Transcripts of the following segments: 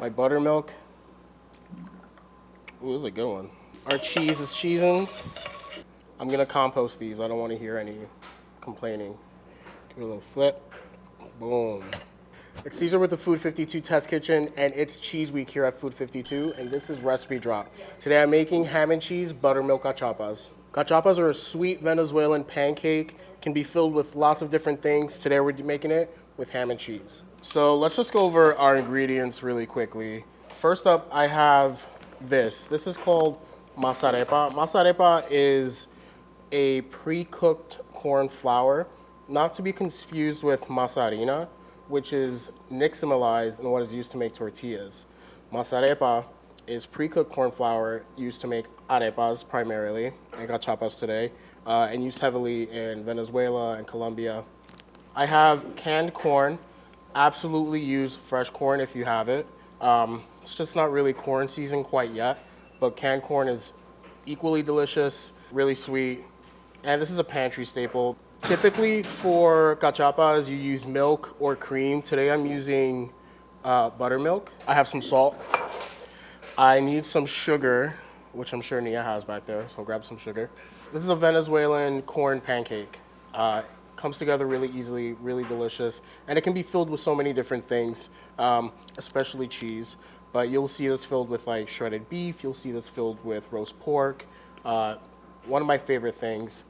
my buttermilk. Ooh, this is a good one. Our cheese is cheesing. I'm gonna compost these. I don't want to hear any complaining. Give it a little flip. Boom. It's Cesar with the Food 52 Test Kitchen, and it's Cheese Week here at Food 52, and this is Recipe Drop. Today I'm making ham and cheese buttermilk cachapas. Cachapas are a sweet Venezuelan pancake, can be filled with lots of different things. Today we're making it with ham and cheese. So let's just go over our ingredients really quickly. First up, I have this. This is called masa arepa. Masa arepa is a pre-cooked corn flour, not to be confused with masa harina, which is nixtamalized and what is used to make tortillas. Masa arepa is pre-cooked corn flour used to make arepas primarily, and cachapas today, and used heavily in Venezuela and Colombia. I have canned corn. Absolutely use fresh corn if you have it. It's just not really corn season quite yet, but canned corn is equally delicious, really sweet, and this is a pantry staple. Typically for cachapas, you use milk or cream. Today I'm using buttermilk. I have some salt. I need some sugar, which I'm sure Nia has back there, so I'll grab some sugar. This is a Venezuelan corn pancake. Comes together really easily, really delicious, and it can be filled with so many different things, especially cheese. But you'll see this filled with like shredded beef. You'll see this filled with roast pork. One of my favorite things.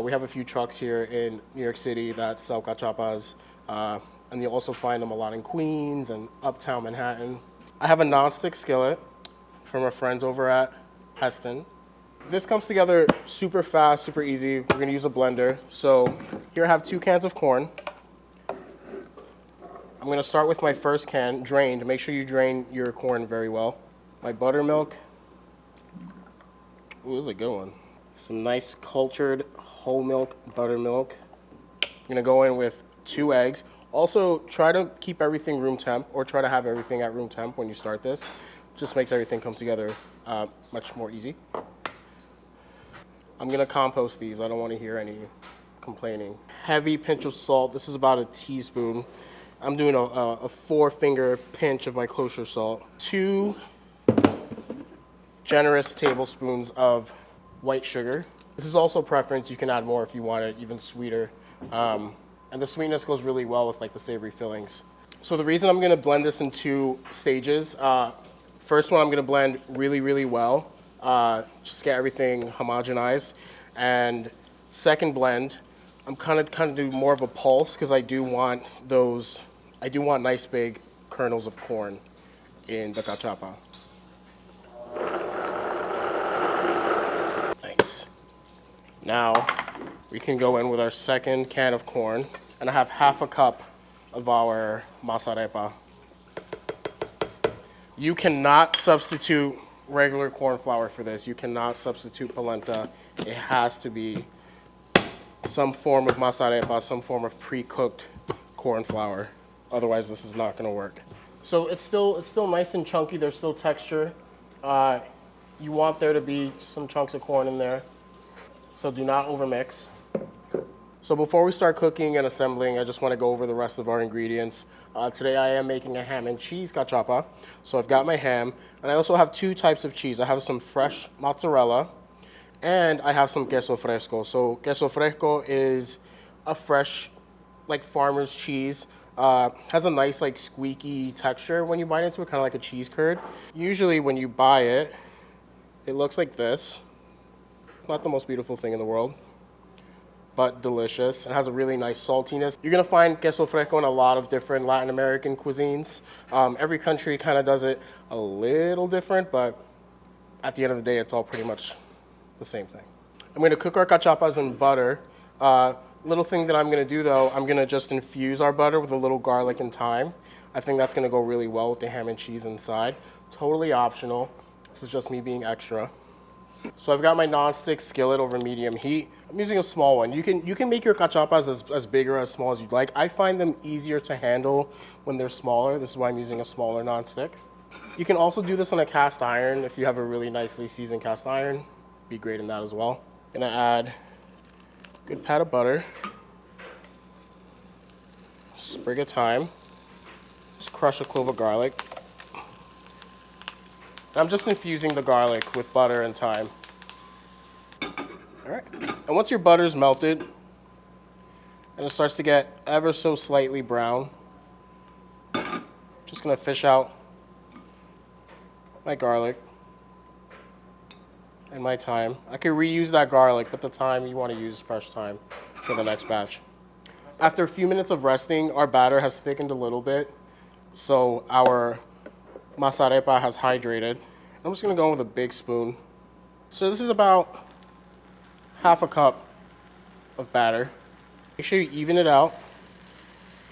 We have a few trucks here in New York City that sell cachapas, and you'll also find them a lot in Queens and Uptown Manhattan. I have a nonstick skillet from our friends over at Heston. This comes together super fast, super easy. We're gonna use a blender. So here I have 2 cans of corn. I'm gonna start with my first can, drained. Make sure you drain your corn very well. My buttermilk. Ooh, this is a good one. Some nice cultured whole milk buttermilk. I'm gonna go in with 2 eggs. Also, try to keep everything room temp, or try to have everything at room temp when you start this. Just makes everything come together much more easy. I'm gonna compost these. I don't wanna hear any complaining. Heavy pinch of salt. This is about a teaspoon. I'm doing a 4-finger pinch of my kosher salt. 2 generous tablespoons of white sugar. This is also preference. You can add more if you want it even sweeter. And the sweetness goes really well with like the savory fillings. So the reason I'm gonna blend this in 2 stages. First one I'm gonna blend really, really well. Just get everything homogenized. And second blend, I'm kind of do more of a pulse because I do want nice big kernels of corn in the cachapa. Nice. Now we can go in with our second can of corn, and I have half a cup of our masa arepa. You cannot substitute regular corn flour for this. You cannot substitute polenta. It has to be some form of masa arepa, some form of pre-cooked corn flour. Otherwise, this is not gonna work. So it's still nice and chunky. There's still texture. You want there to be some chunks of corn in there. So do not overmix. So before we start cooking and assembling, I just want to go over the rest of our ingredients. Today I am making a ham and cheese cachapa. So I've got my ham, and I also have 2 types of cheese. I have some fresh mozzarella, and I have some queso fresco. So queso fresco is a fresh, like farmer's cheese. Has a nice like squeaky texture when you bite into it, kind of like a cheese curd. Usually when you buy it, it looks like this. Not the most beautiful thing in the world, but delicious. It has a really nice saltiness. You're gonna find queso fresco in a lot of different Latin American cuisines. Every country kind of does it a little different, but at the end of the day, it's all pretty much the same thing. I'm gonna cook our cachapas in butter. Little thing that I'm gonna do though, I'm gonna just infuse our butter with a little garlic and thyme. I think that's gonna go really well with the ham and cheese inside. Totally optional. This is just me being extra. So I've got my non-stick skillet over medium heat. I'm using a small one. You can make your cachapas as big or as small as you'd like. I find them easier to handle when they're smaller. This is why I'm using a smaller non-stick. You can also do this on a cast iron if you have a really nicely seasoned cast iron. Be great in that as well. Gonna add a good pat of butter, sprig of thyme, just crush a clove of garlic. I'm just infusing the garlic with butter and thyme. All right. And once your butter's melted and it starts to get ever so slightly brown, just gonna fish out my garlic and my thyme. I could reuse that garlic, but the thyme, you want to use fresh thyme for the next batch. After a few minutes of resting, our batter has thickened a little bit, so our masa arepa has hydrated. I'm just gonna go in with a big spoon. So this is about half a cup of batter. Make sure you even it out.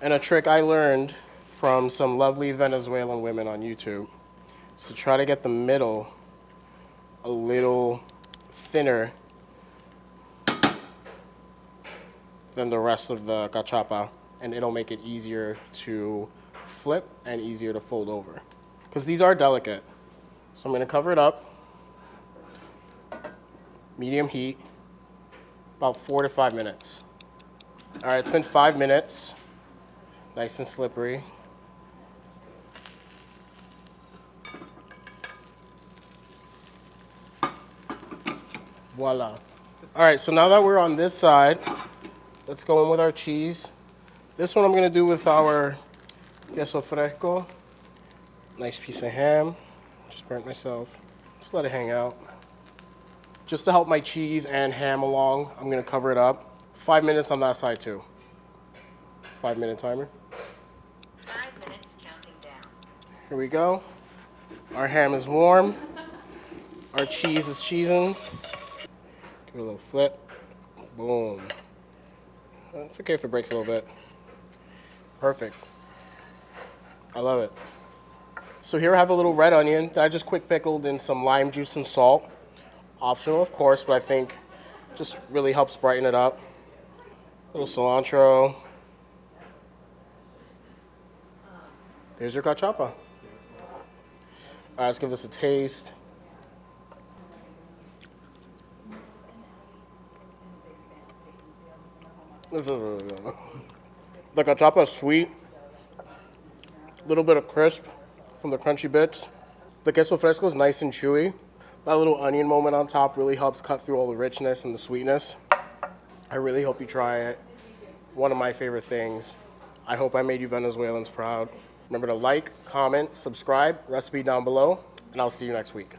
And a trick I learned from some lovely Venezuelan women on YouTube is to try to get the middle a little thinner than the rest of the cachapa, and it'll make it easier to flip and easier to fold over. Because these are delicate. So I'm gonna cover it up, medium heat, about 4 to 5 minutes. All right, it's been 5 minutes, nice and slippery. Voila. All right, so now that we're on this side, let's go in with our cheese. This one I'm gonna do with our queso fresco. Nice piece of ham. Just burnt myself. Just let it hang out. Just to help my cheese and ham along, I'm gonna cover it up. 5 minutes on that side too. 5-minute timer. 5 minutes counting down. Here we go. Our ham is warm. Our cheese is cheesing. Give it a little flip. Boom. It's okay if it breaks a little bit. Perfect. I love it. So here I have a little red onion that I just quick pickled in some lime juice and salt. Optional, of course, but I think just really helps brighten it up. A little cilantro. There's your cachapa. All right, let's give this a taste. This is really good. The cachapa is sweet. A little bit of crisp from the crunchy bits. The queso fresco is nice and chewy. That little onion moment on top really helps cut through all the richness and the sweetness. I really hope you try it. One of my favorite things. I hope I made you Venezuelans proud. Remember to like, comment, subscribe, recipe down below, and I'll see you next week.